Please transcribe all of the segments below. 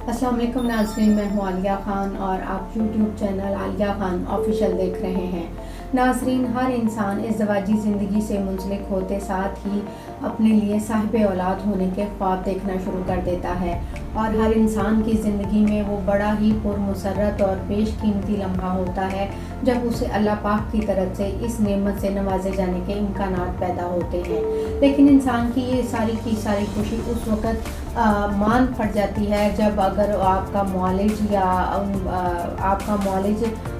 السلام علیکم ناظرین، میں ہوں عالیہ خان اور آپ یوٹیوب چینل عالیہ خان آفیشیل دیکھ رہے ہیں۔ ناظرین، ہر انسان ازدواجی زندگی سے منسلک ہوتے ساتھ ہی اپنے لیے صاحب اولاد ہونے کے خواب دیکھنا شروع کر دیتا ہے، اور ہر انسان کی زندگی میں وہ بڑا ہی پرمسرت اور بیش قیمتی لمحہ ہوتا ہے جب اسے اللہ پاک کی طرف سے اس نعمت سے نوازے جانے کے امکانات پیدا ہوتے ہیں۔ لیکن انسان کی یہ ساری کی ساری خوشی اس وقت مان پڑ جاتی ہے جب اگر آپ کا معالج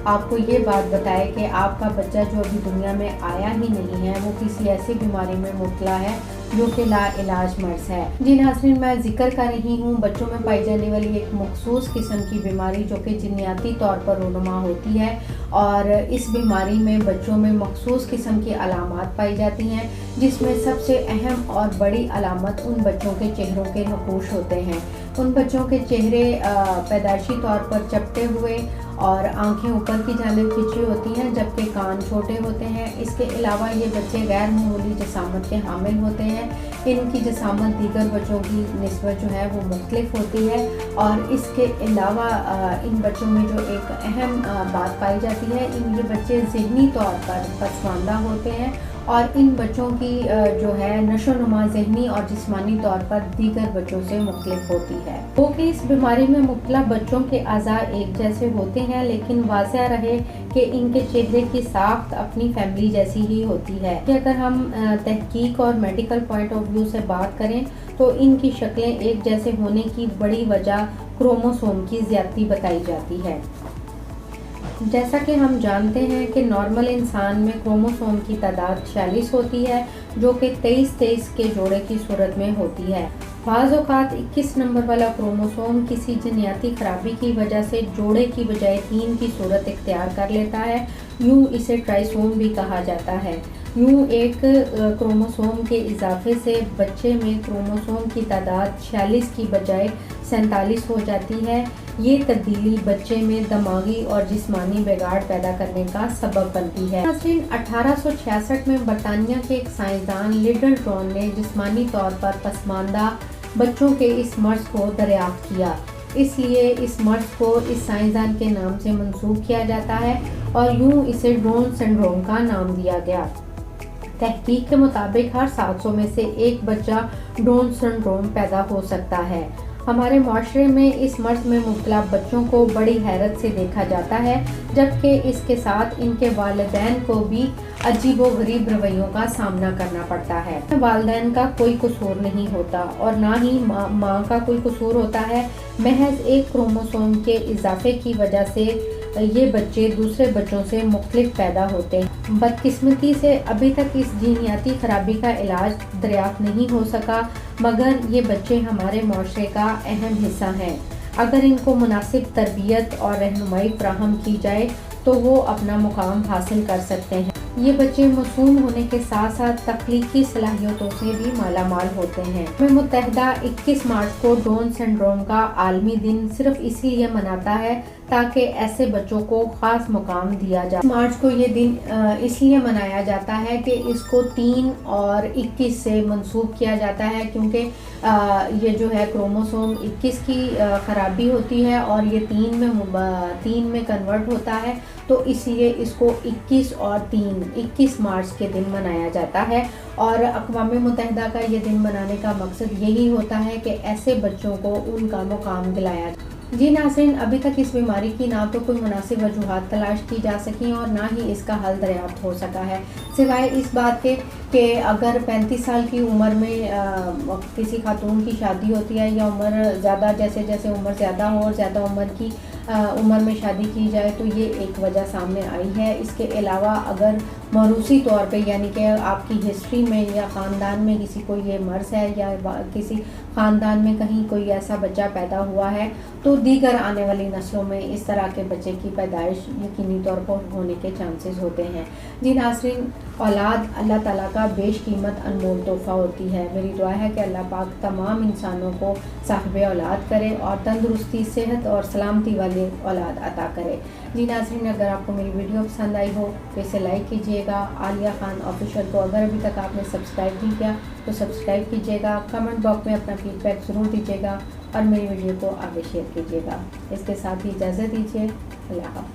آپ کو یہ بات بتائے کہ آپ کا بچہ جو ابھی دنیا میں آیا ہی نہیں ہے وہ کسی ایسی بیماری میں مبتلا ہے جو کہ لا علاج مرض ہے۔ جی ناظرین، میں ذکر کر رہی ہوں بچوں میں پائی جانے والی ایک مخصوص قسم کی بیماری جو کہ جنیاتی طور پر رونما ہوتی ہے، اور اس بیماری میں بچوں میں مخصوص قسم کی علامات پائی جاتی ہیں، جس میں سب سے اہم اور بڑی علامت ان بچوں کے چہروں کے نقوش ہوتے ہیں۔ ان بچوں کے چہرے پیدائشی طور پر چپٹے ہوئے اور آنکھیں اوپر کی جانب کھنچی ہوتی ہیں، جبکہ کان چھوٹے ہوتے ہیں۔ اس کے علاوہ یہ بچے غیر معمولی جسامت کے حامل ہوتے ہیں۔ ان کی جسامت دیگر بچوں کی نسبت جو ہے وہ مختلف ہوتی ہے، اور اس کے علاوہ ان بچوں میں جو ایک اہم بات پائی جاتی ہے، یہ بچے ذہنی طور پر پسماندہ ہوتے ہیں، اور ان بچوں کی جو ہے نشو و نما ذہنی اور جسمانی طور پر دیگر بچوں سے مختلف ہوتی ہے۔ کیونکہ اس بیماری میں مبتلا بچوں کے اعضاء ایک جیسے ہوتے ہیں، لیکن واضح رہے کہ ان کے چہرے کی ساخت اپنی فیملی جیسی ہی ہوتی ہے۔ کہ اگر ہم تحقیق اور میڈیکل پوائنٹ آف ویو سے بات کریں تو ان کی شکلیں ایک جیسے ہونے کی بڑی وجہ کروموسوم کی زیادتی بتائی جاتی ہے۔ جیسا کہ ہم جانتے ہیں کہ نارمل انسان میں کروموسوم کی تعداد 46 ہوتی ہے، جو کہ 23 کے جوڑے کی صورت میں ہوتی ہے۔ بعض اوقات 21 نمبر والا کروموسوم کسی جنیاتی خرابی کی وجہ سے جوڑے کی بجائے 3 کی صورت اختیار کر لیتا ہے، یوں اسے ٹرائسوم بھی کہا جاتا ہے۔ یوں ایک کروموسوم کے اضافے سے بچے میں کروموسوم کی تعداد 46 کی بجائے 47 ہو جاتی ہے۔ یہ تبدیلی بچے میں دماغی اور جسمانی بگاڑ پیدا کرنے کا سبب بنتی ہے۔ 1866 میں برطانیہ کے ایک سائنسدان لیڈلٹون نے جسمانی طور پر پسماندہ بچوں کے اس مرض کو دریافت کیا، اس لیے اس مرض کو اس سائنسدان کے نام سے منسوب کیا جاتا ہے، اور یوں اسے ڈاؤن سنڈروم کا نام دیا گیا۔ تحقیق کے مطابق ہر 700 میں سے ایک بچہ ڈاؤن سنڈروم پیدا ہو سکتا ہے۔ ہمارے معاشرے میں اس مرض میں مبتلا بچوں کو بڑی حیرت سے دیکھا جاتا ہے، جبکہ اس کے ساتھ ان کے والدین کو بھی عجیب و غریب رویوں کا سامنا کرنا پڑتا ہے۔ والدین کا کوئی قصور نہیں ہوتا اور نہ ہی ماں کا کوئی قصور ہوتا ہے، محض ایک کروموسوم کے اضافے کی وجہ سے یہ بچے دوسرے بچوں سے مختلف پیدا ہوتے ہیں۔ بدقسمتی سے ابھی تک اس جینیاتی خرابی کا علاج دریافت نہیں ہو سکا، مگر یہ بچے ہمارے معاشرے کا اہم حصہ ہیں۔ اگر ان کو مناسب تربیت اور رہنمائی فراہم کی جائے تو وہ اپنا مقام حاصل کر سکتے ہیں۔ یہ بچے معصوم ہونے کے ساتھ ساتھ تخلیقی صلاحیتوں سے بھی مالا مال ہوتے ہیں۔ اقوام متحدہ 21 مارچ کو ڈاؤن سنڈروم کا عالمی دن صرف اسی لیے مناتا ہے تاکہ ایسے بچوں کو خاص مقام دیا جائے۔ مارچ کو یہ دن اس لیے منایا جاتا ہے کہ اس کو 3 اور 21 سے منسوب کیا جاتا ہے، کیونکہ یہ جو ہے کروموسوم 21 کی خرابی ہوتی ہے اور یہ 3 میں کنورٹ ہوتا ہے، تو اس لیے اس کو 21 مارچ کے دن منایا جاتا ہے۔ اور اقوام متحدہ کا یہ دن منانے کا مقصد یہی ہوتا ہے کہ ایسے بچوں کو ان کا مقام دلایا جائے۔ جی ناظرین، ابھی تک اس بیماری کی نہ تو کوئی مناسب وجوہات تلاش کی جا سکی اور نہ ہی اس کا حل دریافت ہو سکا ہے، سوائے اس بات کے کہ اگر 35 سال کی عمر میں کسی خاتون کی شادی ہوتی ہے، یا عمر زیادہ جیسے جیسے عمر زیادہ ہو اور زیادہ عمر میں شادی کی جائے، تو یہ ایک وجہ سامنے آئی ہے۔ اس کے علاوہ اگر موروثی طور پہ، یعنی کہ آپ کی ہسٹری میں یا خاندان میں کسی کو یہ مرض ہے، یا کسی خاندان میں کہیں کوئی ایسا بچہ پیدا ہوا ہے، تو دیگر آنے والی نسلوں میں اس طرح کے بچے کی پیدائش یقینی طور پر ہونے کے چانسز ہوتے ہیں۔ جی ناظرین، اولاد اللہ تعالیٰ کا بیش قیمت انمول تحفہ ہوتی ہے۔ میری دعا ہے کہ اللہ پاک تمام انسانوں کو صاحب اولاد کرے اور تندرستی، صحت اور سلامتی والی اولاد عطا کرے۔ جی ناظرین، اگر آپ کو میری ویڈیو پسند آئی ہو تو اسے لائک کیجیے گا۔ عالیہ خان آفیشیل کو اگر ابھی تک آپ نے سبسکرائب نہیں کیا تو سبسکرائب کیجیے گا۔ کمنٹ باکس میں اپنا فیڈ بیک ضرور دیجیے گا، اور میری ویڈیو کو آگے شیئر کیجیے گا۔ اس کے ساتھ ہی اجازت دیجیے، اللہ حافظ۔